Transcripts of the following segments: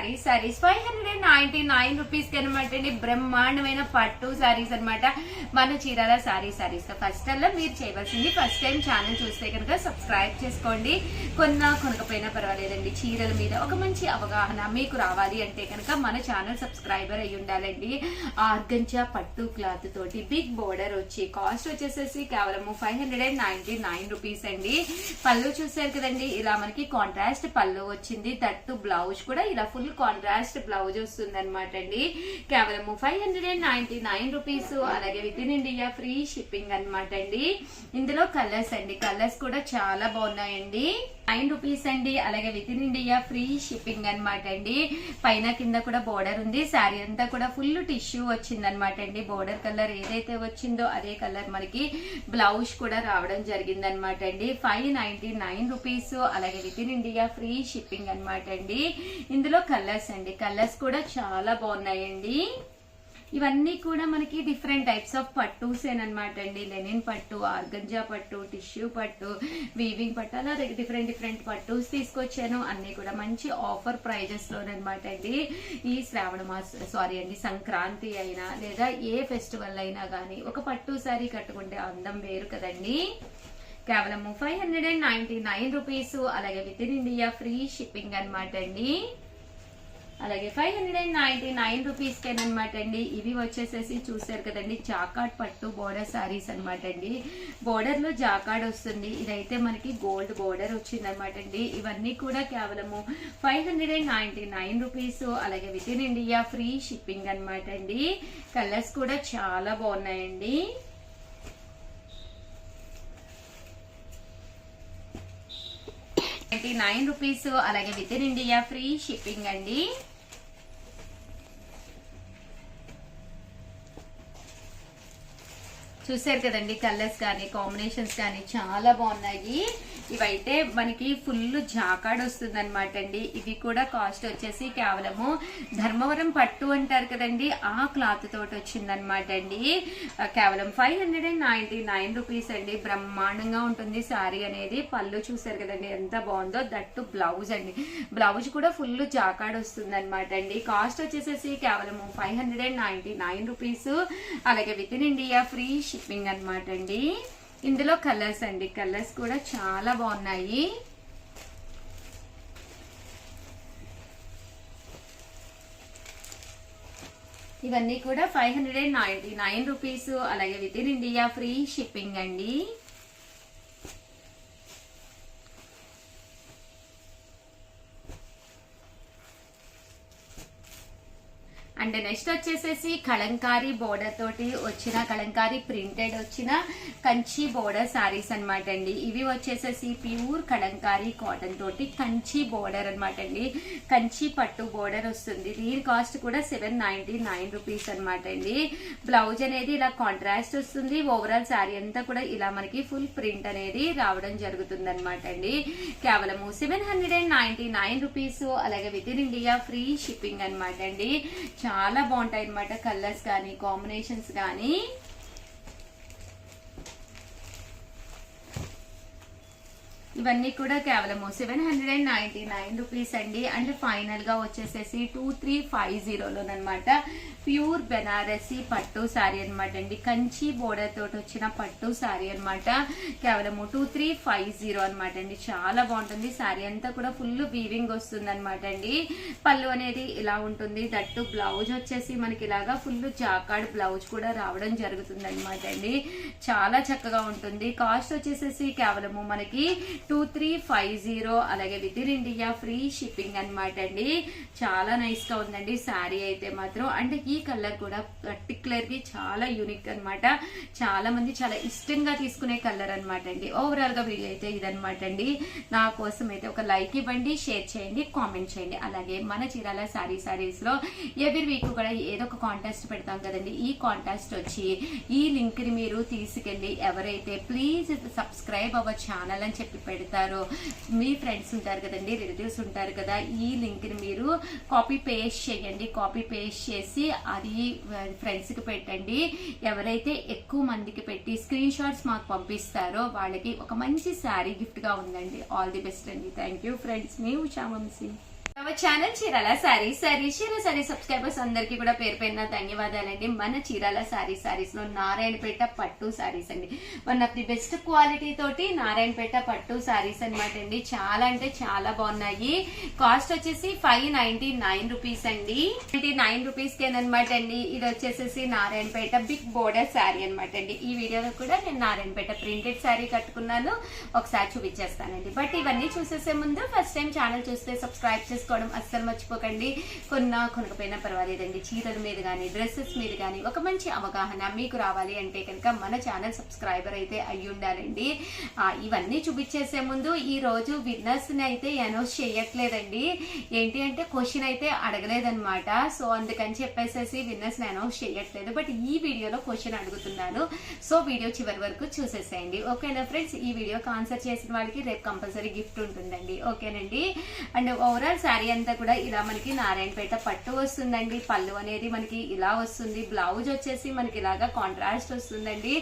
Saris 599 rupees కి అనమాట అండి. బ్రహ్మాండమైన పట్టు సారీస్ అనమాట మన చీరాల సారీస్ లో. ఫస్ట్ అలా మీరు చేయవలసింది ఫస్ట్ టైం ఛానల్ చూస్తే కనుక సబ్స్క్రైబ్ చేసుకోండి. కొనకపోయినా పర్వాలేదండి, చీరల మీద ఒక మంచి అవగాహన మీకు రావాలి అంటే కనుక మన ఛానల్ సబ్స్క్రైబర్ అయి ఉండాలండి. ఆర్గంజా పట్టు క్లాత్ తోటి బిగ్ బోర్డర్ వచ్చి కాస్ట్ వచ్చేసేసి కేవలం 599 రూపీస్ అండి. పళ్ళు చూసారు కదండి, ఇలా మనకి కాంట్రాస్ట్ పళ్ళు వచ్చింది. దట్టు బ్లౌజ్ కూడా ఇలా ఫుల్ కాంట్రాస్ట్ బ్లౌజ్ వస్తుంది అనమాట అండి. కేవలం 599 రూపీస్. అలాగే with in India free shipping అనమాట అండి. ఇందులో కలర్స్ అండి, కలర్స్ కూడా చాలా బాగున్నాయండి. 9 రూపీస్ అండి. అలాగే with in India free shipping అనమాట అండి. పైన కింద కూడా బోర్డర్ ఉంది. శారీ అంతా కూడా ఫుల్ టిష్యూ వచ్చింది అనమాట అండి. బోర్డర్ కలర్ ఏదైతే వచ్చిందో అదే కలర్ మనకి బ్లౌజ్ కూడా రావడం జరిగింది అనమాట అండి. 599 రూపీస్. అలాగే with in India free shipping అనమాట అండి. ఇందులో కలర్స్ అండి, కలర్స్ కూడా చాలా బాగున్నాయండి. ఇవన్నీ కూడా మనకి డిఫరెంట్ టైప్స్ ఆఫ్ పట్టూస్ అనమాట అండి. లెనిన్ పట్టు, ఆర్గంజా పట్టు, టిష్యూ పట్టు, వీవింగ్ పట్టు, అలా డిఫరెంట్ పట్టూస్ తీసుకొచ్చాను. అన్ని కూడా మంచి ఆఫర్ ప్రైజెస్ లోనమాట అండి. ఈ శ్రావణ సంక్రాంతి అయినా లేదా ఏ ఫెస్టివల్ అయినా గానీ ఒక పట్టు సారీ కట్టుకుంటే అందం వేరు కదండి. కేవలం 599 రూపీస్. అలాగే with in India free shipping అనమాట అండి. అలాగే 599 రూపీస్ కేనమాట అండి. ఇవి వచ్చేసేసి చూసారు కదండి, జాకార్డ్ పట్టు బోర్డర్ సారీస్ అనమాట అండి. బోర్డర్ లో జాకార్డ్ వస్తుంది. ఇదైతే మనకి గోల్డ్ బోర్డర్ వచ్చింది అనమాట అండి. ఇవన్నీ కూడా కేవలము 599 రూపీస్. అలాగే with in India free shipping అనమాట అండి. కలర్స్ కూడా చాలా బాగున్నాయండి. 99 రూపీస్. అలాగే with in India free shipping అండి. చూసారు కదండి, కలర్స్ కానీ కాంబినేషన్స్ కానీ చాలా బాగున్నాయి. ఇవైతే మనకి ఫుల్ జాకాడ్ వస్తుంది అనమాట అండి. ఇవి కూడా కాస్ట్ వచ్చేసి కేవలము ధర్మవరం పట్టు అంటారు కదండి, ఆ క్లాత్ తోటి వచ్చింది అనమాట అండి. కేవలం 599 రూపీస్ అండి. బ్రహ్మాండంగా ఉంటుంది శారీ అనేది. పళ్ళు చూసారు కదండి ఎంత బాగుందో. దట్టు బ్లౌజ్ అండి, బ్లౌజ్ కూడా ఫుల్ జాకాడ్ వస్తుంది అనమాట అండి. కాస్ట్ వచ్చేసేసి కేవలము 599 రూపీస్. అలాగే with in India free shipping అనమాట అండి. ఇందులో కలర్స్ అండి, కలర్స్ కూడా చాలా బాగున్నాయి. ఇవన్నీ కూడా 599 రూపీస్. అలాగే with in India free shipping అండి. అండ్ నెక్స్ట్ వచ్చేసేసి కలంకారీ బోర్డర్ తోటి వచ్చిన, కలంకారీ ప్రింటెడ్ వచ్చిన కంచి బోర్డర్ సారీస్ అనమాట అండి. ఇవి వచ్చేసేసి ప్యూర్ కలంకారీ కాటన్ తోటి కంచి బోర్డర్ అనమాట అండి. కంచి పట్టు బోర్డర్ వస్తుంది. దీని కాస్ట్ కూడా 799 రూపీస్ అనమాట అండి. బ్లౌజ్ అనేది ఇలా కాంట్రాస్ట్ వస్తుంది. ఓవరాల్ శారీ అంతా కూడా ఇలా మనకి ఫుల్ ప్రింట్ అనేది రావడం జరుగుతుంది అనమాట అండి. కేవలము 799 రూపీస్. అలాగే with in India free shipping అనమాట అండి. చాలా బాగుంటాయి అనమాట కలర్స్ కానీ కాంబినేషన్స్ కానీ. ఇవన్నీ కూడా కేవలము 799 రూపీస్ అండి. అండ్ ఫైనల్ గా వచ్చేసేసి 2350లోనమాట ప్యూర్ బెనారసి పట్టు శారీ అనమాట అండి. కంచి బోర్డర్ తోటి వచ్చిన పట్టు శారీ అనమాట. కేవలము 2350 అనమాట అండి. చాలా బాగుంటుంది. శారీ అంతా కూడా ఫుల్ వీవింగ్ వస్తుంది అనమాట అండి. పళ్ళు అనేది ఇలా ఉంటుంది. దట్టు బ్లౌజ్ వచ్చేసి మనకి ఇలాగా ఫుల్ జాకార్డ్ బ్లౌజ్ కూడా రావడం జరుగుతుంది అనమాట అండి. చాలా చక్కగా ఉంటుంది. కాస్ట్ వచ్చేసేసి కేవలము మనకి 2350. అలాగే with in India free shipping అనమాట అండి. చాలా నైస్ గా ఉందండి శారీ అయితే మాత్రం. అండ్ ఈ కలర్ కూడా పర్టికులర్ గా చాలా యూనిక్ అనమాట. చాలా మంది చాలా ఇష్టంగా తీసుకునే కలర్ అనమాట అండి. ఓవరాల్ గా వీడియో అయితే ఇదనమాట అండి. నా కోసం అయితే ఒక లైక్ ఇవ్వండి, షేర్ చేయండి, కామెంట్ చేయండి. అలాగే మన చీరాల సారీస్ లో ఎవ్రీ వీక్ కూడా ఏదో ఒక కాంటెస్ట్ పెడతాం కదండి. ఈ కాంటెస్ట్ వచ్చి ఈ లింక్ ని మీరు తీసుకెళ్లి ఎవరైతే ప్లీజ్ సబ్స్క్రైబ్ అవర్ ఛానల్ అని చెప్పి పెడతారో, మీ ఫ్రెండ్స్ ఉంటారు కదండి, రిలేటివ్స్ ఉంటారు కదా, ఈ లింక్ ని మీరు కాపీ పేస్ట్ చేయండి. కాపీ పేస్ట్ చేసి అది ఫ్రెండ్స్ కి పెట్టండి. ఎవరైతే ఎక్కువ మందికి పెట్టి స్క్రీన్ షాట్స్ మాకు పంపిస్తారో వాళ్ళకి ఒక మంచి శారీ గిఫ్ట్ గా ఉందండి. ఆల్ ది బెస్ట్ అండి. Thank you friends. మీ ఉషా వంశీ. ఛానల్ చీరాల సారీస్ చీరాల సబ్స్క్రైబర్స్ అందరికి కూడా పేరు పేరున ధన్యవాదాలండి. మన చీరాల సారీస్ లో నారాయణపేట పట్టు సారీస్ అండి. One of the best quality తోటి నారాయణపేట పట్టు సారీస్ అనమాట అండి. చాలా అంటే చాలా బాగున్నాయి. కాస్ట్ వచ్చేసి 599 రూపీస్ అండి. 99 రూపీస్ కేనమాట అండి. ఇది వచ్చేసి నారాయణపేట బిగ్ బోర్డర్ శారీ అనమాట అండి. ఈ వీడియోలో కూడా నేను నారాయణపేట ప్రింటెడ్ శారీ కట్టుకున్నాను, ఒకసారి చూపించేస్తానండి. బట్ ఇవన్నీ చూసేసే ముందు ఫస్ట్ టైం ఛానల్ చూస్తే సబ్స్క్రైబ్ చేసుకోవడం అస్సలు మర్చిపోకండి. కొనకపోయినా పర్వాలేదండి. చీరల మీద కానీ డ్రెస్సెస్ మీద కానీ ఒక మంచి అవగాహన మీకు రావాలి అంటే కనుక మన ఛానల్ సబ్స్క్రైబర్ అయితే అయ్యి ఉండాలండి. ఇవన్నీ చూపించేసే ముందు ఈ రోజు విన్నర్స్ ని అయితే అనౌన్స్ చేయట్లేదండి. ఏంటి అంటే క్వశ్చన్ అయితే అడగలేదన్నమాట. సో అందుకని చెప్పేసి విన్నర్స్ ని అనౌన్స్ చేయట్లేదు. బట్ ఈ వీడియోలో క్వశ్చన్ అడుగుతున్నాను. సో వీడియో చివరి వరకు చూసేసేయండి. ఓకేనా ఫ్రెండ్స్? ఈ వీడియోకి ఆన్సర్ చేసిన వాళ్ళకి రేపు కంపల్సరీ గిఫ్ట్ ఉంటుందండి. ఓకేనండి. అండ్ ఓవరాల్ శారీ అంతా కూడా ఇలా మనకి నారాయణపేట పట్టు వస్తుందండి. పళ్ళు అనేది మనకి ఇలా వస్తుంది. బ్లౌజ్ వచ్చేసి మనకి ఇలాగా కాంట్రాస్ట్ వస్తుందండి.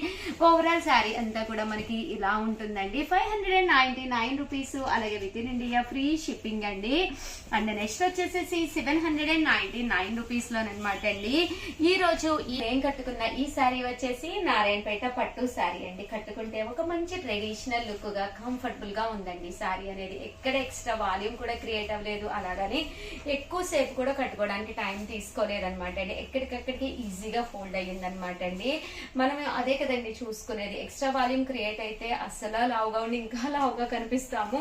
ఓవరాల్ శారీ అంతా కూడా మనకి ఇలా ఉంటుందండి. 599 రూపీస్. అలాగే with in India free shipping అండి. అండ్ నెక్స్ట్ వచ్చేసి 799 రూపీస్ లోనమాట అండి. ఈ రోజు నేను కట్టుకున్న ఈ శారీ వచ్చేసి నారాయణపేట పట్టు శారీ అండి. కట్టుకుంటే ఒక మంచి ట్రెడిషనల్ లుక్ గా కంఫర్టబుల్ గా ఉందండి. శారీ అనేది ఎక్కడ ఎక్స్ట్రా వాల్యూమ్ కూడా క్రియేట్ అవ్వలేదు, అలాగని ఎక్కువ సేపు కూడా కట్టుకోవడానికి టైం తీసుకోలేదన్నమాట అండి. ఎక్కడికక్కడికి ఈజీగా ఫోల్డ్ అయ్యిందనమాట అండి. మనం అదే కదండి చూసుకునేది. ఎక్స్ట్రా వాల్యూమ్ క్రియేట్ అయితే అస్సలు లావుగా ఉండి ఇంకా లావుగా కనిపిస్తాము.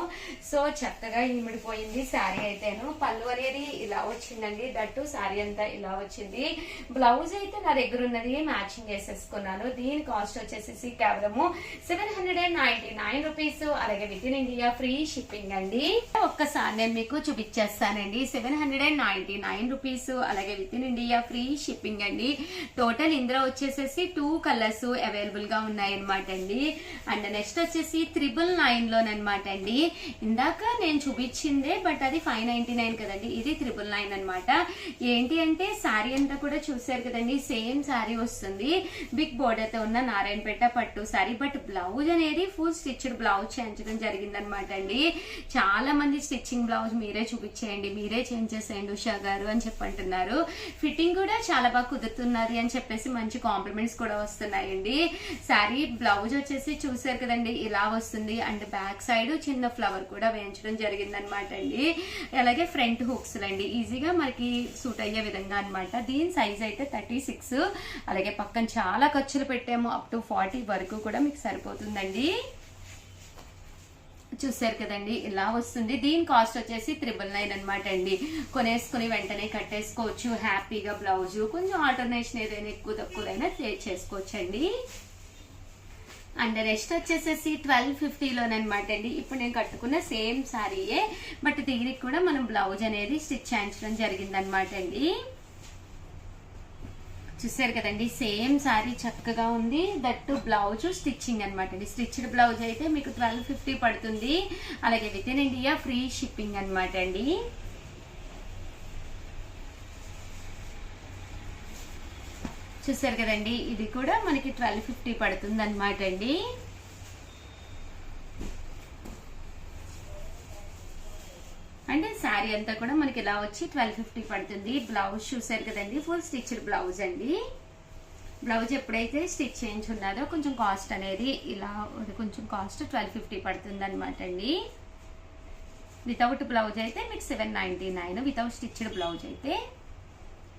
సో చక్కగా ఇమిడిపోయింది శారీ అయితేను. పళ్ళు అనేది ఇలా వచ్చిందండి. దట్టు శారీ అంతా ఇలా వచ్చింది. బ్లౌజ్ అయితే నా దగ్గర ఉన్నది మ్యాచింగ్ చేసేసుకున్నాను. దీని కాస్ట్ వచ్చేసి కేవలము 799 రూపీస్. అలాగే with in India free shipping అండి. ఒక్కసారి నేను మీకు చూపించేస్తానండి. 799 రూపీస్. అలాగే with in India free shipping అండి. టోటల్ ఇందులో వచ్చేసేసి 2 కలర్స్ అవైలబుల్ గా ఉన్నాయి అనమాట అండి. అండ్ నెక్స్ట్ వచ్చేసి 999 లోనమాట అండి. ఇందాక నేను చూపించిందే, బట్ అది 599 కదండి. ఇది 999 అనమాట. ఏంటి అంటే శారీ అంతా కూడా చూసారు కదండి, సేమ్ శారీ వస్తుంది. బిగ్ బోర్డర్ తో ఉన్న నారాయణపేట పట్టు శారీ. బట్ బ్లౌజ్ అనేది ఫుల్ స్టిచ్డ్ బ్లౌజ్ చేయించడం జరిగింది అనమాట అండి. చాలా మంది స్టిచ్చింగ్ బ్లౌజ్ మీరే చూపించేయండి, మీరే చేంజ్ చేసేయండి ఉషా గారు అని చెప్పంటున్నారు. ఫిట్టింగ్ కూడా చాలా బాగా కుదురుతున్నది అని చెప్పేసి మంచి కాంప్లిమెంట్స్ కూడా వస్తున్నాయండి. శారీ బ్లౌజ్ వచ్చేసి చూసారు కదండి, ఇలా వస్తుంది. అండ్ బ్యాక్ సైడ్ చిన్న ఫ్లవర్ కూడా వేయించడం జరిగింది అనమాట అండి. అలాగే ఫ్రంట్ హుక్స్ అండి ఈజీగా మనకి సూట్ అయ్యే విధంగా అనమాట. దీని సైజ్ అయితే 36. అలాగే పక్కన చాలా ఖర్చులు పెట్టాము, అప్ టు 40 వరకు కూడా మీకు సరిపోతుందండి. చూసారు కదండి, ఇలా వస్తుంది. దీని కాస్ట్ వచ్చేసి 999 అనమాట అండి. కొనేసుకుని వెంటనే కట్టేసుకోవచ్చు హ్యాపీగా. బ్లౌజ్ కొంచెం ఆల్టర్నేషన్ ఏదైనా ఎక్కువ తక్కువైనా చేసుకోవచ్చండి. అండ్ నెక్స్ట్ వచ్చేసేసి 1250 లోనమాట అండి. ఇప్పుడు నేను కట్టుకున్న సేమ్ శారీయే, బట్ దీనికి కూడా మనం బ్లౌజ్ అనేది స్టిచ్ చేయించడం జరిగిందనమాట అండి. చూసారు కదండి, సేమ్ శారీ చక్కగా ఉంది. దట్టు బ్లౌజ్ స్టిచ్చింగ్ అనమాట అండి. స్టిచ్డ్ బ్లౌజ్ అయితే మీకు 1250 పడుతుంది. అలాగే with in India free shipping అనమాట అండి. చూసారు కదండి, ఇది కూడా మనకి 1250 పడుతుంది అనమాట అండి. అంటే శారీ అంతా కూడా మనకి ఇలా వచ్చి 1250 పడుతుంది. బ్లౌజ్ చూసారు కదండి, ఫుల్ స్టిచ్డ్ బ్లౌజ్ అండి. బ్లౌజ్ ఎప్పుడైతే స్టిచ్ చేయించున్నదో కొంచెం కాస్ట్ అనేది ఇలా కొంచెం కాస్ట్ 1250 పడుతుంది అనమాట అండి. వితౌట్ బ్లౌజ్ అయితే మీకు 799. వితౌట్ స్టిచ్డ్ బ్లౌజ్ అయితే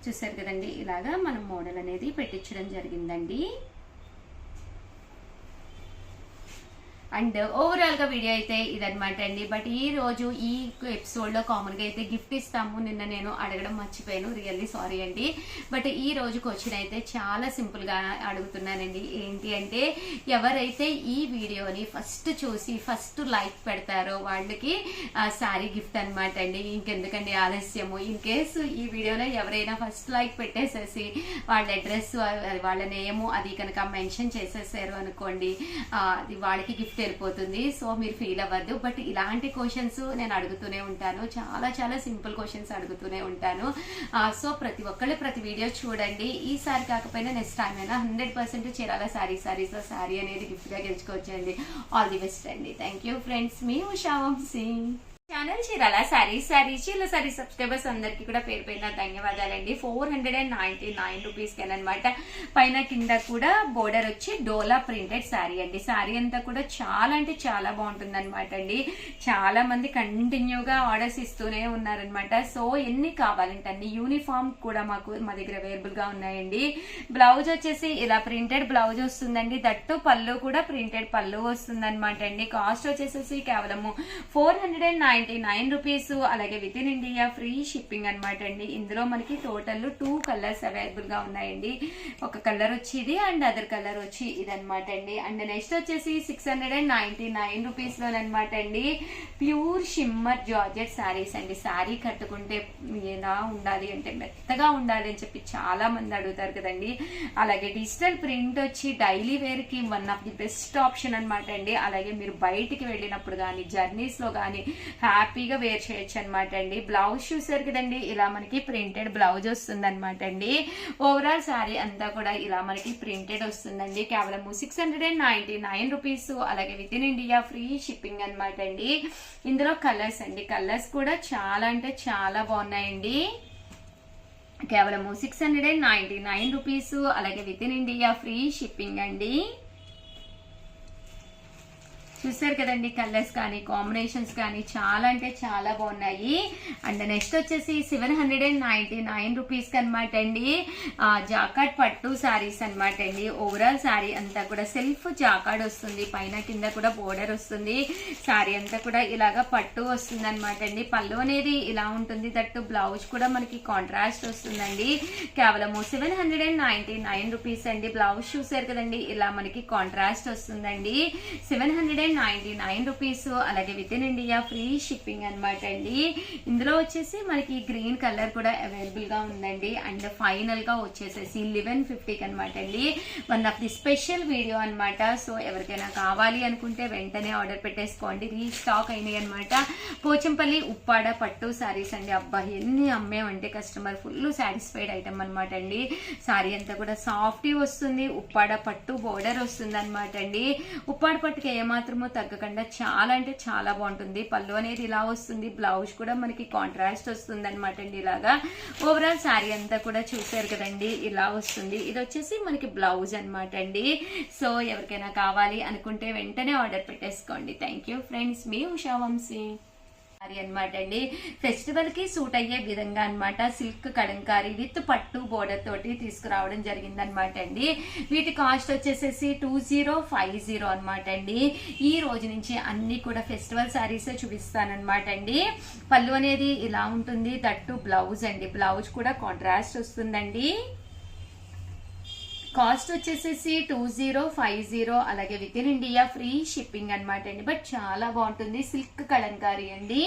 చూసారు కదండి, ఇలాగా మనం మోడల్ అనేది పెట్టించడం జరిగిందండి. అండ్ ఓవరాల్ గా వీడియో అయితే ఇదనమాట అండి. బట్ ఈ రోజు ఈ ఎపిసోడ్ లో కామన్ గా అయితే గిఫ్ట్ ఇస్తాము. నిన్న నేను అడగడం మర్చిపోయాను, రియల్లీ సారీ అండి. బట్ ఈ రోజు క్వశ్చన్ అయితే చాలా సింపుల్ గా అడుగుతున్నానండి. ఏంటి అంటే ఎవరైతే ఈ వీడియోని ఫస్ట్ చూసి ఫస్ట్ లైక్ పెడతారో వాళ్ళకి శారీ గిఫ్ట్ అనమాట అండి. ఇంకెందుకండి ఆలస్యము. ఇన్ కేసు ఈ వీడియోలో ఎవరైనా ఫస్ట్ లైక్ పెట్టేసేసి వాళ్ళ అడ్రస్ వాళ్ళ నేము అది కనుక మెన్షన్ చేసేసారు అనుకోండి, అది వాళ్ళకి గిఫ్ట్ వెళ్ళిపోతుంది. సో మీరు ఫీల్ అవ్వద్దు. బట్ ఇలాంటి క్వశ్చన్స్ నేను అడుగుతూనే ఉంటాను, చాలా చాలా సింపుల్ క్వశ్చన్స్ అడుగుతూనే ఉంటాను. సో ప్రతి ఒక్కళ్ళు ప్రతి వీడియో చూడండి. ఈసారి కాకపోయినా నెక్స్ట్ టైం అయినా 100% చీరాల సారీస్ లో శారీ అనేది గిఫ్ట్ గా గెలుచుకోవచ్చండి. ఆల్ ది బెస్ట్ అండి. Thank you friends. మీ ఉషా వంశీ. ఛానల్ చీరాల సారీ సబ్స్క్రైబర్స్ అందరికి కూడా పేరు పైన ధన్యవాదాలండి. 499 రూపీస్ అనమాట. పైన కింద కూడా బోర్డర్ వచ్చి డోలా ప్రింటెడ్ శారీ అండి. శారీ అంతా కూడా చాలా అంటే చాలా బాగుంటుంది అనమాట అండి. చాలా మంది కంటిన్యూగా ఆర్డర్స్ ఇస్తూనే ఉన్నారనమాట. సో ఎన్ని కావాలంటే అన్ని యూనిఫామ్ కూడా మా దగ్గర అవైలబుల్ గా ఉన్నాయండి. బ్లౌజ్ వచ్చేసి ఇలా ప్రింటెడ్ బ్లౌజ్ వస్తుందండి. దట్టు పళ్ళు కూడా ప్రింటెడ్ పళ్ళు వస్తుంది అనమాట అండి. కాస్ట్ వచ్చేసి కేవలము 499 రూపీస్. అలాగే with in India free shipping అనమాట అండి. ఇందులో మనకి టోటల్ 2 కలర్స్ అవైలబుల్ గా ఉన్నాయండి. ఒక కలర్ వచ్చి ఇది అండ్ అదర్ కలర్ వచ్చి ఇది అనమాట అండి. అండ్ నెక్స్ట్ వచ్చేసి 699 రూపీస్ లోనమాట అండి. ప్యూర్ షిమ్మర్ జార్జెట్ శారీస్ అండి. శారీ కట్టుకుంటే ఎలా ఉండాలి అంటే మెత్తగా ఉండాలి అని చెప్పి చాలా మంది అడుగుతారు కదండి. అలాగే డిజిటల్ ప్రింట్ వచ్చి డైలీ వేర్ కి one of the best option అనమాట అండి. అలాగే మీరు బయటికి వెళ్ళినప్పుడు కానీ జర్నీస్ లో కానీ హ్యాపీగా వేర్ చేయొచ్చు అనమాట అండి. బ్లౌజ్ చూసారు కదండి, ఇలా మనకి ప్రింటెడ్ బ్లౌజ్ వస్తుంది అనమాట అండి. ఓవరాల్ శారీ అంతా కూడా ఇలా మనకి ప్రింటెడ్ వస్తుందండి. కేవలం 699 రూపీస్. అలాగే with in India free shipping అనమాట అండి. ఇందులో కలర్స్ అండి, కలర్స్ కూడా చాలా అంటే చాలా బాగున్నాయండి. కేవలం 699 రూపీస్. అలాగే with in India free shipping అండి. చూసారు కదండి, కలర్స్ కానీ కాంబినేషన్స్ కానీ చాలా అంటే చాలా బాగున్నాయి. అండ్ నెక్స్ట్ వచ్చేసి 799 రూపీస్ అనమాట అండి. జాకార్డ్ పట్టు శారీస్ అనమాట అండి. ఓవరాల్ శారీ అంతా కూడా సెల్ఫ్ జాకార్డ్ వస్తుంది. పైన కింద కూడా బోర్డర్ వస్తుంది. శారీ అంతా కూడా ఇలాగా పట్టు వస్తుంది అనమాట అండి. పళ్ళు అనేది ఇలా ఉంటుంది. దట్టు బ్లౌజ్ కూడా మనకి కాంట్రాస్ట్ వస్తుందండి. కేవలం 799 రూపీస్ అండి. బ్లౌజ్ చూసారు కదండి, ఇలా మనకి కాంట్రాస్ట్ వస్తుందండి. 799 రూపీస్. అలాగే with in India free shipping అనమాట అండి. ఇందులో వచ్చేసి మనకి గ్రీన్ కలర్ కూడా అవైలబుల్ గా ఉందండి. అండ్ ఫైనల్ గా వచ్చేసేసి 1150 అనమాట అండి. One of the special video అనమాట. సో ఎవరికైనా కావాలి అనుకుంటే వెంటనే ఆర్డర్ పెట్టేసుకోండి. రీస్టాక్ అయినాయి అనమాట. పోచంపల్లి ఉప్పాడ పట్టు శారీస్ అండి. అబ్బా ఎన్ని అమ్మేమంటే కస్టమర్ ఫుల్ సాటిస్ఫైడ్ ఐటమ్ అనమాట అండి. శారీ అంతా కూడా సాఫ్ట్ వస్తుంది. ఉప్పాడ పట్టు బోర్డర్ వస్తుంది అనమాట అండి. ఉప్పాడ పట్టుకి ఏమాత్రమో తగ్గకుండా చాలా అంటే చాలా బాగుంటుంది. పళ్ళు అనేది ఇలా వస్తుంది. బ్లౌజ్ కూడా మనకి కాంట్రాస్ట్ వస్తుంది అనమాట అండి. ఇలాగా ఓవరాల్ శారీ అంతా కూడా చూసారు కదండి, ఇలా వస్తుంది. ఇది వచ్చేసి మనకి బ్లౌజ్ అనమాట అండి. సో ఎవరికైనా కావాలి అనుకుంటే వెంటనే ఆర్డర్ పెట్టేసుకోండి. థ్యాంక్ యూ ఫ్రెండ్స్, మీ ఉషా వంశీ అనమాట అండి. ఫెస్టివల్ కి సూట్ అయ్యే విధంగా అనమాట సిల్క్ కలంకారీ విత్ పట్టు బోర్డర్ తోటి తీసుకురావడం జరిగింది అనమాట అండి. వీటి కాస్ట్ వచ్చేసేసి 2050 అనమాట అండి. ఈ రోజు నుంచి అన్ని కూడా ఫెస్టివల్ శారీస్ చూపిస్తానమాట అండి. పళ్ళు అనేది ఇలా ఉంటుంది. దట్టు బ్లౌజ్ అండి. బ్లౌజ్ కూడా కాంట్రాస్ట్ వస్తుందండి. కాస్ట్ వచ్చేసేసి 2050. అలాగే with in India free shipping అనమాట అండి. బట్ చాలా బాగుంటుంది. సిల్క్ కలంకారీ అండి.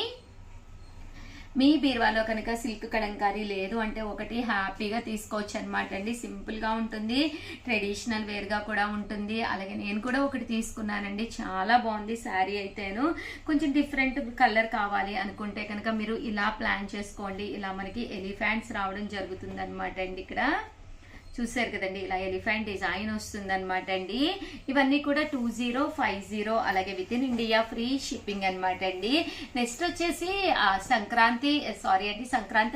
మీ బీరువాలో కనుక సిల్క్ కలంకారీ లేదు అంటే ఒకటి హ్యాపీగా తీసుకోవచ్చు అనమాట అండి. సింపుల్ గా ఉంటుంది, ట్రెడిషనల్ వేర్ గా కూడా ఉంటుంది. అలాగే నేను కూడా ఒకటి తీసుకున్నానండి, చాలా బాగుంది శారీ అయితేను. కొంచెం డిఫరెంట్ కలర్ కావాలి అనుకుంటే కనుక మీరు ఇలా ప్లాన్ చేసుకోండి. ఇలా మనకి ఎలిఫెంట్స్ రావడం జరుగుతుంది అనమాట అండి. ఇక్కడ చూసారు కదండి, ఇలా ఎలిఫెంట్ డిజైన్ వస్తుంది అనమాట అండి. ఇవన్నీ కూడా 2050. అలాగే with in India free shipping అనమాట అండి. నెక్స్ట్ వచ్చేసి సంక్రాంతి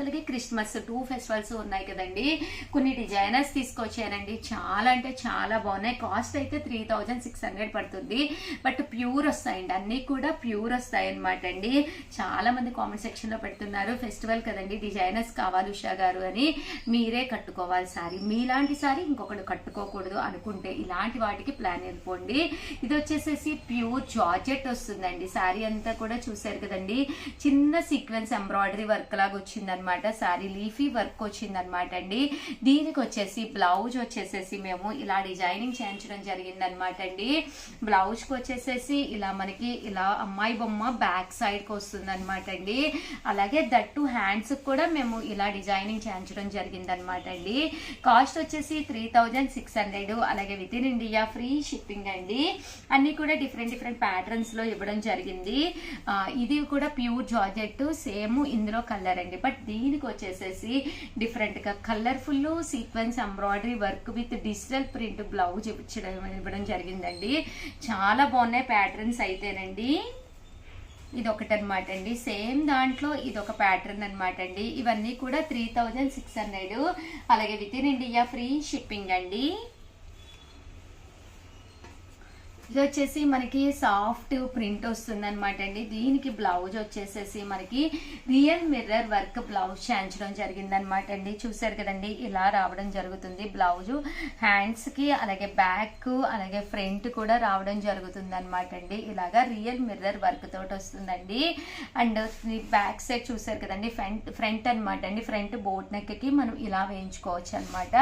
అలాగే క్రిస్మస్ 2 ఫెస్టివల్స్ ఉన్నాయి కదండి. కొన్ని డిజైనర్స్ తీసుకొచ్చారండి. చాలా అంటే చాలా బాగున్నాయి. కాస్ట్ అయితే 3600 పడుతుంది. బట్ ప్యూర్ వస్తాయండి, అన్ని కూడా ప్యూర్ వస్తాయి అనమాట అండి. చాలా మంది కామెంట్ సెక్షన్ లో పెడుతున్నారు, ఫెస్టివల్ కదండి డిజైనర్స్ కావాలి ఉషా గారు అని. మీరే కట్టుకోవాలి సారీ, ఇలాంటి సారీ ఇంకొకటి కట్టుకోకూడదు అనుకుంటే ఇలాంటి వాటికి ప్లాన్ వెళ్ళిపోండి. ఇది వచ్చేసేసి ప్యూర్ జార్జెట్ వస్తుందండి. శారీ అంతా కూడా చూసారు కదండి, చిన్న సీక్వెన్స్ ఎంబ్రాయిడరీ వర్క్ లాగా వచ్చింది అనమాట. శారీ లీఫీ వర్క్ వచ్చింది అనమాట అండి. దీనికి వచ్చేసి బ్లౌజ్ వచ్చేసేసి మేము ఇలా డిజైనింగ్ చేయించడం జరిగింది అనమాట అండి. బ్లౌజ్ కి వచ్చేసేసి ఇలా మనకి ఇలా అమ్మాయి బొమ్మ బ్యాక్ సైడ్ కి వస్తుంది అనమాట అండి. అలాగే దట్టు హ్యాండ్స్ కూడా మేము ఇలా డిజైనింగ్ చేయించడం జరిగింది అనమాట అండి. కాస్ట్ వచ్చేసి 3600. అలాగే with in India free shipping అండి. అన్ని కూడా డిఫరెంట్ ప్యాటర్న్స్ లో ఇవ్వడం జరిగింది. ఇది కూడా ప్యూర్ జార్జెట్ సేమ్ ఇందులో కలర్ అండి. బట్ దీనికి వచ్చేసేసి డిఫరెంట్ గా colourful sequence embroidery work with digital print blouse ఇవ్వడం జరిగిందండి. చాలా బాగున్నాయి ప్యాటర్న్స్ అయితేనండి. ఇది ఒకటి అనమాట అండి. సేమ్ దాంట్లో ఇది ఒక ప్యాటర్న్ అనమాట అండి. ఇవన్నీ కూడా 3600, అలాగే with in India free shipping అండి. ఇది వచ్చేసి మనకి సాఫ్ట్ ప్రింట్ వస్తుంది అనమాట అండి. దీనికి బ్లౌజ్ వచ్చేసేసి మనకి రియల్ మిర్రర్ వర్క్ బ్లౌజ్ చేయించడం జరిగింది అనమాట అండి. చూసారు కదండి, ఇలా రావడం జరుగుతుంది బ్లౌజ్. హ్యాండ్స్ కి అలాగే బ్యాక్ అలాగే ఫ్రంట్ కూడా రావడం జరుగుతుంది అనమాట అండి. ఇలాగా రియల్ మిర్రర్ వర్క్ తోటి వస్తుందండి. అండ్ బ్యాక్ సైడ్ చూసారు కదండి, ఫ్రంట్ అనమాట అండి. ఫ్రంట్ బోట్ నెక్ కి మనం ఇలా వేయించుకోవచ్చు అనమాట.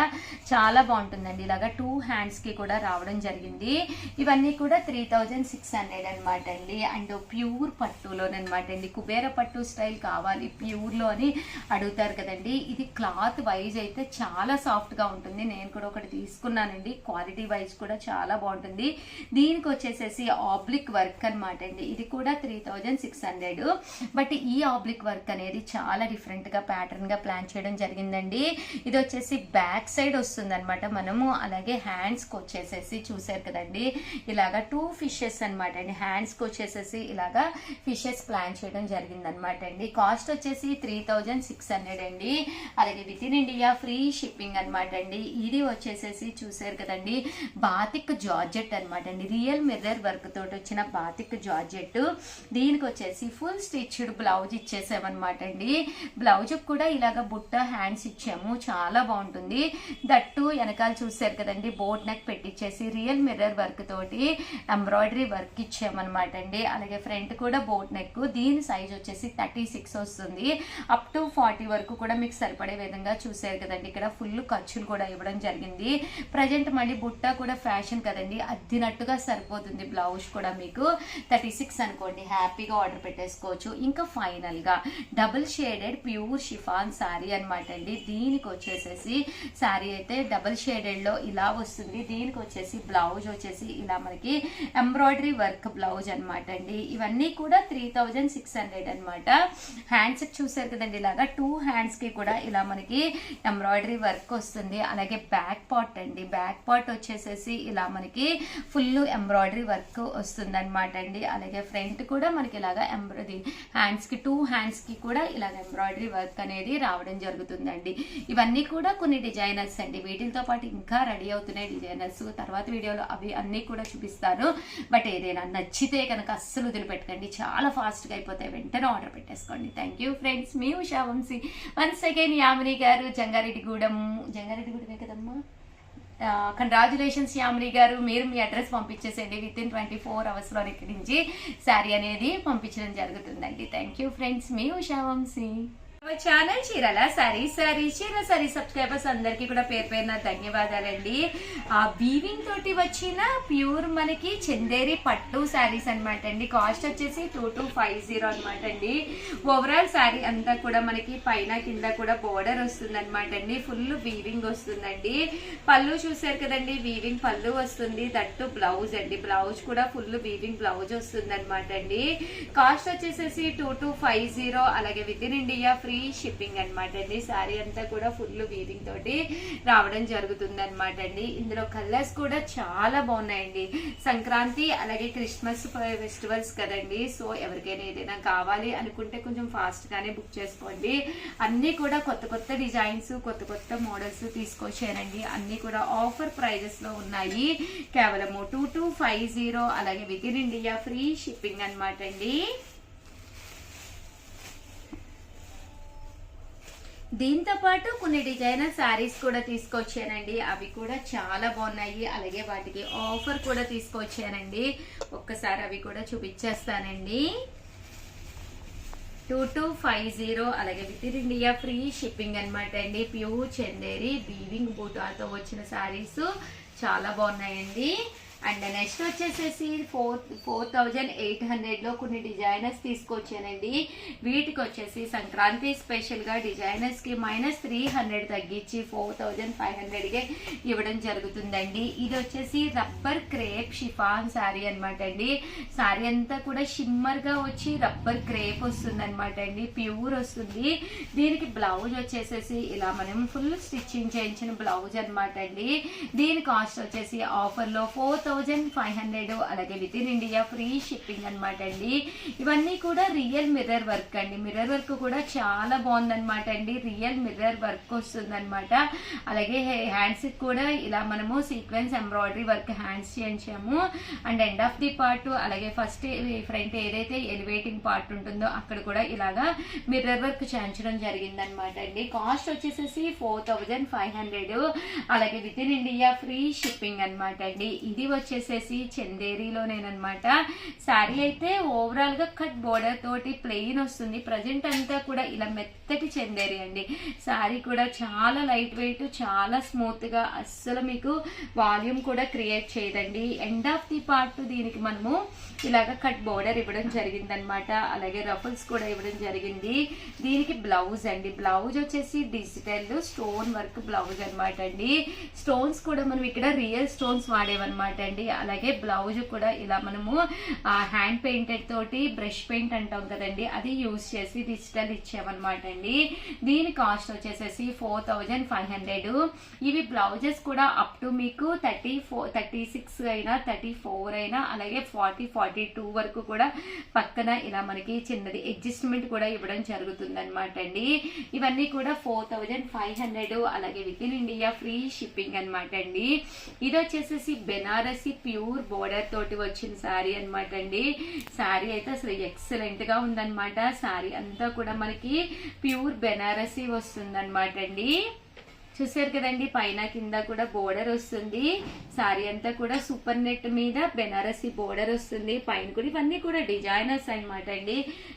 చాలా బాగుంటుందండి. ఇలాగా 2 హ్యాండ్స్ కి కూడా రావడం జరిగింది. ఇవన్నీ కూడా 3600 అనమాట అండి. అండ్ ప్యూర్ పట్టులోనమాట అండి. కుబేర పట్టు స్టైల్ కావాలి ప్యూర్ లో అని అడుగుతారు కదండి. ఇది క్లాత్ వైజ్ అయితే చాలా సాఫ్ట్ గా ఉంటుంది. నేను కూడా ఒకటి తీసుకున్నానండి. క్వాలిటీ వైజ్ కూడా చాలా బాగుంటుంది. దీనికి వచ్చేసేసి ఆబ్లిక్ వర్క్ అనమాట అండి. ఇది కూడా 3600. బట్ ఈ ఆబ్లిక్ వర్క్ అనేది చాలా డిఫరెంట్ గా ప్యాటర్న్ గా ప్లాన్ చేయడం జరిగిందండి. ఇది వచ్చేసి బ్యాక్ సైడ్ వస్తుంది అనమాట మనము. అలాగే హ్యాండ్స్ కి వచ్చేసేసి చూసారు కదండి, ఇలాగా 2 ఫిషెస్ అనమాట అండి. హ్యాండ్స్ కి వచ్చేసేసి ఇలాగా ఫిషెస్ ప్లాన్ చేయడం జరిగింది అనమాట అండి. కాస్ట్ వచ్చేసి 3600 అండి. అలాగే with in India free shipping అనమాట అండి. ఇది వచ్చేసేసి చూసారు కదండి, బాతిక్ జార్జెట్ అనమాట అండి. రియల్ మిర్రర్ వర్క్ తోటి వచ్చిన బాతిక్ జార్జెట్. దీనికి వచ్చేసి ఫుల్ స్టిచ్డ్ బ్లౌజ్ ఇచ్చేసామన్నమాట అండి. బ్లౌజ్ కూడా ఇలాగ బుట్ట హ్యాండ్స్ ఇచ్చాము. చాలా బాగుంటుంది. దట్టు వెనకాల చూసారు కదండి, బోట్ నెక్ పెట్టించేసి రియల్ మిర్రర్ వర్క్ తోటి ఎంబ్రాయిడరీ వర్క్ ఇచ్చామన్నమాట అండి. అలాగే ఫ్రంట్ కూడా బోట్ నెక్. దీని సైజ్ వచ్చేసి 36 వస్తుంది. అప్ టు 40 వరకు కూడా మీకు సరిపడే విధంగా చూసారు కదండి. ఇక్కడ ఫుల్ ఖర్చులు కూడా ఇవ్వడం జరిగింది. ప్రజెంట్ మళ్ళీ బుట్ట కూడా ఫ్యాషన్ కదండి, అద్దినట్టుగా సరిపోతుంది. బ్లౌజ్ కూడా మీకు 36 అనుకోండి, హ్యాపీగా ఆర్డర్ పెట్టేసుకోవచ్చు. ఇంకా ఫైనల్ గా double shaded pure chiffon sari అనమాట అండి. దీనికి వచ్చేసేసి శారీ అయితే డబుల్ షేడెడ్ లో ఇలా వస్తుంది. దీనికి వచ్చేసి బ్లౌజ్ వచ్చేసి ఇలా మనకి ఎంబ్రాయిడరీ వర్క్ బ్లౌజ్ అనమాట అండి. ఇవన్నీ కూడా 3600 అనమాట. హ్యాండ్స్ చూసారు కదండి, ఇలాగా 2 హ్యాండ్స్ కి కూడా ఇలా మనకి ఎంబ్రాయిడరీ వర్క్ వస్తుంది. అలాగే బ్యాక్ పార్ట్ అండి, బ్యాక్ పార్ట్ వచ్చేసేసి ఇలా మనకి ఫుల్ ఎంబ్రాయిడరీ వర్క్ వస్తుంది అనమాట అండి. అలాగే ఫ్రంట్ కూడా మనకి ఇలాగా ఎంబ్రాయిడరీ హ్యాండ్స్ కి 2 హ్యాండ్స్ కి కూడా ఇలాగ ఎంబ్రాయిడరీ వర్క్ అనేది రావడం జరుగుతుందండి. ఇవన్నీ కూడా కొన్ని డిజైనర్స్ అండి. వీటితో పాటు ఇంకా రెడీ అవుతున్నాయి డిజైనర్స్. తర్వాత వీడియోలో అవి అన్ని కూడా చూపిస్తాను. బట్ ఏదైనా నచ్చితే కనుక అస్సలు వదిలిపెట్టకండి, చాలా ఫాస్ట్ గా అయిపోతాయి. వెంటనే ఆర్డర్ పెట్టేసుకోండి. థ్యాంక్ యూ ఫ్రెండ్స్, మీ ఉషా వంశీ. వన్స్ అగైన్ యామిని గారు, జంగారెడ్డిగూడెం కదమ్మా. కంగ్రాచులేషన్స్ యామిని గారు, మీరు మీ అడ్రస్ పంపించేసేయండి. విత్ ఇన్ 24 hours లో ఇక్కడి నుంచి శారీ అనేది పంపించడం జరుగుతుందండి. థ్యాంక్ యూ ఫ్రెండ్స్, మీ ఉషా వంశీ. ఛానల్ చీరాల సారీస్ సబ్స్క్రైబర్స్ అందరికి కూడా పేరు పేరున ధన్యవాదాలండి. ఆ వీవింగ్ తోటి వచ్చిన ప్యూర్ మనకి చందేరి పట్టు శారీస్ అనమాట అండి. కాస్ట్ వచ్చేసి 2250 అనమాట అండి. ఓవరాల్ శారీ అంతా కూడా మనకి పైన కింద కూడా బోర్డర్ వస్తుంది అనమాట అండి. ఫుల్ వీవింగ్ వస్తుందండి. పళ్ళు చూసారు కదండి, వీవింగ్ పళ్ళు వస్తుంది. దట్టు బ్లౌజ్ అండి, బ్లౌజ్ కూడా ఫుల్ వీవింగ్ బ్లౌజ్ వస్తుంది అనమాట అండి. కాస్ట్ వచ్చేసేసి 2250. అలాగే with in India free shipping అనమాట అండి. శారీ అంతా కూడా ఫుల్ వీవింగ్ తోటి రావడం జరుగుతుంది అనమాట అండి. ఇందులో కలర్స్ కూడా చాలా బాగున్నాయండి. సంక్రాంతి అలాగే క్రిస్మస్ ఫెస్టివల్స్ కదండి. సో ఎవరికైనా ఏదైనా కావాలి అనుకుంటే కొంచెం ఫాస్ట్ గానే బుక్ చేసుకోండి. అన్ని కూడా కొత్త కొత్త డిజైన్స్, కొత్త కొత్త మోడల్స్ తీసుకొచ్చానండి. అన్ని కూడా ఆఫర్ ప్రైజెస్ లో ఉన్నాయి. కేవలము 2250. అలాగే with in India free shipping అనమాట అండి. దీంతో పాటు కొన్ని డిజైనర్ శారీస్ కూడా తీసుకొచ్చానండి. అవి కూడా చాలా బాగున్నాయి. అలాగే వాటికి ఆఫర్ కూడా తీసుకొచ్చానండి. ఒక్కసారి అవి కూడా చూపించేస్తానండి. 2250. అలాగే with in India free shipping అనమాట అండి. ప్యూర్ చందేరి వీవింగ్ బూటాతో వచ్చిన శారీస్ చాలా బాగున్నాయండి. అండ్ నెక్స్ట్ వచ్చేసేసి 4800 లో కొన్ని డిజైనర్స్ తీసుకొచ్చానండి. వీటికి వచ్చేసి సంక్రాంతి స్పెషల్ గా డిజైనర్స్ కి -300 తగ్గించి 4500 కే ఇవ్వడం జరుగుతుందండి. ఇది వచ్చేసి రబ్బర్ క్రేప్ షిఫాన్ శారీ అనమాట అండి. శారీ అంతా కూడా షిమ్మర్ గా వచ్చి రబ్బర్ క్రేప్ వస్తుంది అనమాట అండి. ప్యూర్ వస్తుంది. దీనికి బ్లౌజ్ వచ్చేసేసి ఇలా మనం ఫుల్ స్టిచ్చింగ్ చేయించిన బ్లౌజ్ అనమాట అండి. దీని కాస్ట్ వచ్చేసి ఆఫర్ లో 4000 4500, అలాగే with in India free shipping అనమాట అండి. ఇవన్నీ కూడా రియల్ మిర్రర్ వర్క్ అండి. మిర్రర్ వర్క్ కూడా చాలా బాగుందనమాట అండి. రియల్ మిర్రర్ వర్క్ వస్తుంది అనమాట. అలాగే హ్యాండ్స్ కూడా ఇలా మనము సీక్వెన్స్ ఎంబ్రాయిడరీ వర్క్ హ్యాండ్స్ చేయించాము. And end of the part, అలాగే ఫస్ట్ ఫ్రంట్ ఏదైతే ఎలివేటింగ్ పార్ట్ ఉంటుందో అక్కడ కూడా ఇలాగా మిర్రర్ వర్క్ చేయించడం జరిగింది అనమాట అండి. కాస్ట్ వచ్చేసేసి 4500, అలాగే with in India free shipping అనమాట అండి. ఇది వచ్చేసేసి చందేరీలోనేనమాట. శారీ అయితే ఓవరాల్ గా కట్ బోర్డర్ తోటి ప్లెయిన్ వస్తుంది. ప్రజెంట్ అంతా కూడా ఇలా మెత్తటి చందేరి అండి. శారీ కూడా చాలా లైట్ వెయిట్, చాలా స్మూత్ గా, అస్సలు మీకు వాల్యూమ్ కూడా క్రియేట్ చేయదండి. ఎండ్ ఆఫ్ ది పార్ట్ దీనికి మనము ఇలాగ కట్ బోర్డర్ ఇవ్వడం జరిగింది అనమాట. అలాగే రఫుల్స్ కూడా ఇవ్వడం జరిగింది. దీనికి బ్లౌజ్ అండి. బ్లౌజ్ వచ్చేసి డిజిటల్ స్టోన్ వర్క్ బ్లౌజ్ అనమాట అండి. స్టోన్స్ కూడా మనం ఇక్కడ రియల్ స్టోన్స్ వాడేవన్నమాట అండి. అలాగే బ్లౌజ్ కూడా ఇలా మనము హ్యాండ్ పెయింటెడ్ తోటి బ్రష్ పెయింట్ అంటాం కదండి, అది యూజ్ చేసి డిజిటల్ ఇచ్చామన్నమాట అండి. దీని కాస్ట్ వచ్చేసేసి 4500. ఇవి బ్లౌజెస్ కూడా అప్ టు మీకు 36 అయినా 34 అయినా అలాగే 42 వరకు కూడా పక్కన ఇలా మనకి చిన్నది అడ్జస్ట్మెంట్ కూడా ఇవ్వడం జరుగుతుంది అనమాట అండి. ఇవన్నీ కూడా 4500, అలాగే with in India free shipping అనమాట అండి. ఇది వచ్చేసేసి బెనారసి ప్యూర్ బోర్డర్ తోటి వచ్చిన శారీ అనమాట అండి. శారీ అయితే అసలు ఎక్సలెంట్ గా ఉందన్నమాట. శారీ అంతా కూడా మనకి ప్యూర్ బెనారసి వస్తుంది అనమాట అండి. చూసారు కదండి, పైన కింద కూడా బోర్డర్ వస్తుంది. శారీ అంతా కూడా సూపర్ నెట్ మీద బెనారసి బోర్డర్ వస్తుంది. పైన కూడా ఇవన్నీ కూడా డిజైనర్స్ అనమాట అండి.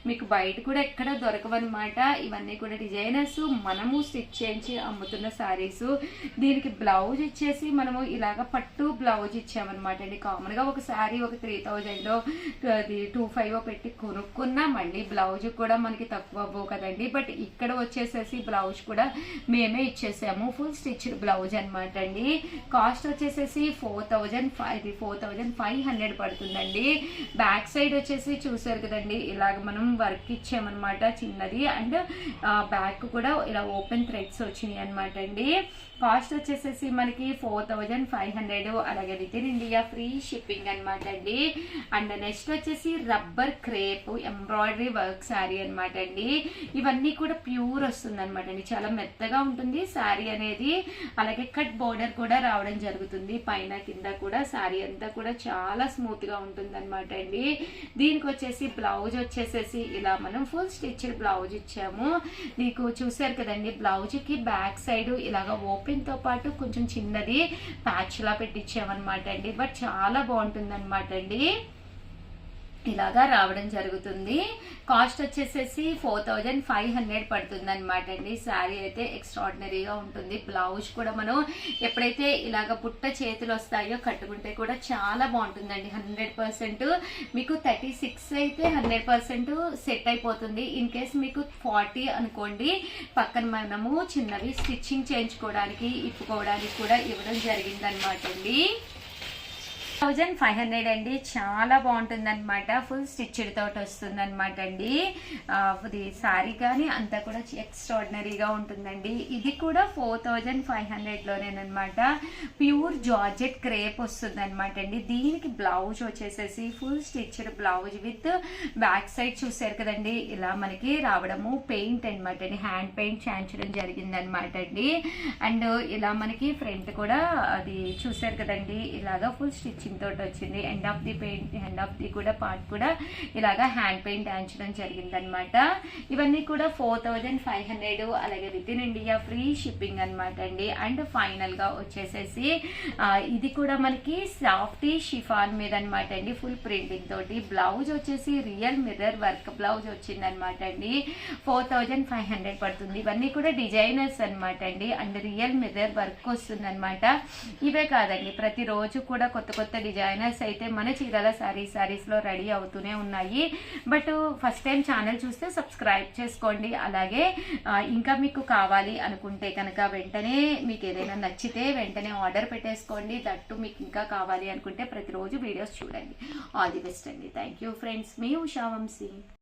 మీకు బయట కూడా ఎక్కడ దొరకవన్నమాట. ఇవన్నీ కూడా డిజైనర్స్, మనము స్టిచ్ చేయించి అమ్ముతున్న శారీస్. దీనికి బ్లౌజ్ ఇచ్చేసి మనము ఇలాగ పట్టు బ్లౌజ్ ఇచ్చామన్నమాట అండి. కామన్ గా ఒక శారీ ఒక 3000 25 పెట్టి కొనుక్కున్నా మళ్ళీ బ్లౌజ్ కూడా మనకి తక్కువ అవ్వవు కదండి. బట్ ఇక్కడ వచ్చేసేసి బ్లౌజ్ కూడా మేమే ఇచ్చేసాము. ఫుల్ స్టిచ్డ్ బ్లౌజ్ అనమాట అండి. కాస్ట్ వచ్చేసేసి 4500 పడుతుందండి. బ్యాక్ సైడ్ వచ్చేసి చూసారు కదండి, ఇలాగ మనం వర్క్ ఇచ్చామన్నమాట చిన్నది. అండ్ బ్యాక్ కూడా ఇలా ఓపెన్ థ్రెడ్స్ వచ్చినాయి అనమాట అండి. కాస్ట్ వచ్చేసేసి మనకి 4500, అలాగే with in India free shipping అనమాట అండి. అండ్ నెక్స్ట్ వచ్చేసి rubber crepe embroidery work sari అనమాట అండి. ఇవన్నీ కూడా ప్యూర్ వస్తుంది అనమాట అండి. చాలా మెత్తగా ఉంటుంది శారీ అనేది. అలాగే కట్ బోర్డర్ కూడా రావడం జరుగుతుంది పైన కింద కూడా. శారీ అంతా కూడా చాలా స్మూత్ గా ఉంటుంది అనమాట అండి. దీనికి వచ్చేసి బ్లౌజ్ వచ్చేసేసి ఇలా మనం ఫుల్ స్టిచ్డ్ బ్లౌజ్ ఇచ్చాము. మీకు చూసారు కదండి, బ్లౌజ్ కి బ్యాక్ సైడ్ ఇలాగ ఓపెన్ తో పాటు కొంచెం చిన్నది ప్యాచ్ లా పెట్టించామన్నమాట అండి. బట్ చాలా బాగుంటుంది అనమాట అండి. ఇలాగా రావడం జరుగుతుంది. కాస్ట్ వచ్చేసేసి 4500 పడుతుంది అనమాట అండి. శారీ అయితే ఎక్స్ట్రాడినరీగా ఉంటుంది. బ్లౌజ్ కూడా మనం ఎప్పుడైతే ఇలాగ బుట్ట చేతులు వస్తాయో కట్టుకుంటే కూడా చాలా బాగుంటుందండి. 100% మీకు 36 అయితే 100% సెట్ అయిపోతుంది. ఇన్ కేస్ మీకు 40 అనుకోండి, పక్కన మనము చిన్నవి స్టిచ్చింగ్ చేయించుకోవడానికి ఇప్పుకోవడానికి కూడా ఇవ్వడం జరిగింది అనమాట అండి. 1500 అండి. చాలా బాగుంటుంది అనమాట. ఫుల్ స్టిచ్డ్ తోటి వస్తుంది అనమాట అండి. ఇది శారీ కానీ అంతా కూడా ఎక్స్ట్రాడినరీగా ఉంటుందండి. ఇది కూడా 4500లోనేనమాట. ప్యూర్ జార్జెట్ క్రేప్ వస్తుంది అనమాట అండి. దీనికి బ్లౌజ్ వచ్చేసేసి full stitched blouse with back side చూసారు కదండి, ఇలా మనకి రావడము పెయింట్ అనమాట అండి. హ్యాండ్ పెయింట్ చేయించడం జరిగింది అనమాట అండి. అండ్ ఇలా మనకి ఫ్రంట్ కూడా అది చూసారు కదండి, ఇలాగా ఫుల్ స్టిచ్ తోటి వచ్చింది. ఎండ్ ఆఫ్ ది కూడా పార్ట్ కూడా ఇలాగా హ్యాండ్ పెయింట్ వేయించడం జరిగింది అనమాట. ఇవన్నీ కూడా 4500, అలాగే with in India free shipping అనమాట అండి. అండ్ ఫైనల్ గా వచ్చేసేసి ఇది కూడా మనకి సాఫ్టీ షిఫాన్ మీద అనమాట అండి. ఫుల్ ప్రింటింగ్ తోటి బ్లౌజ్ వచ్చేసి రియల్ మిర్రర్ వర్క్ బ్లౌజ్ వచ్చింది అనమాట అండి. 4500 పడుతుంది. ఇవన్నీ కూడా డిజైనర్స్ అనమాట అండి. అండ్ రియల్ మిర్రర్ వర్క్ వస్తుంది అనమాట. ఇవే కాదండి, ప్రతిరోజు కూడా కొత్త కొత్త డిజైనర్స్ అయితే మన చీరాల సారీస్ లో రెడీ అవుతూనే ఉన్నాయి. బట్ ఫస్ట్ టైం ఛానల్ చూస్తే సబ్స్క్రైబ్ చేసుకోండి. అలాగే ఇంకా మీకు కావాలి అనుకుంటే కనుక వెంటనే మీకు ఏదైనా నచ్చితే వెంటనే ఆర్డర్ పెట్టేసుకోండి. దట్టు మీకు ఇంకా కావాలి అనుకుంటే ప్రతిరోజు వీడియోస్ చూడండి. ఆల్ ది బెస్ట్ అండి. Thank you friends. మీ ఉషా వంశీ.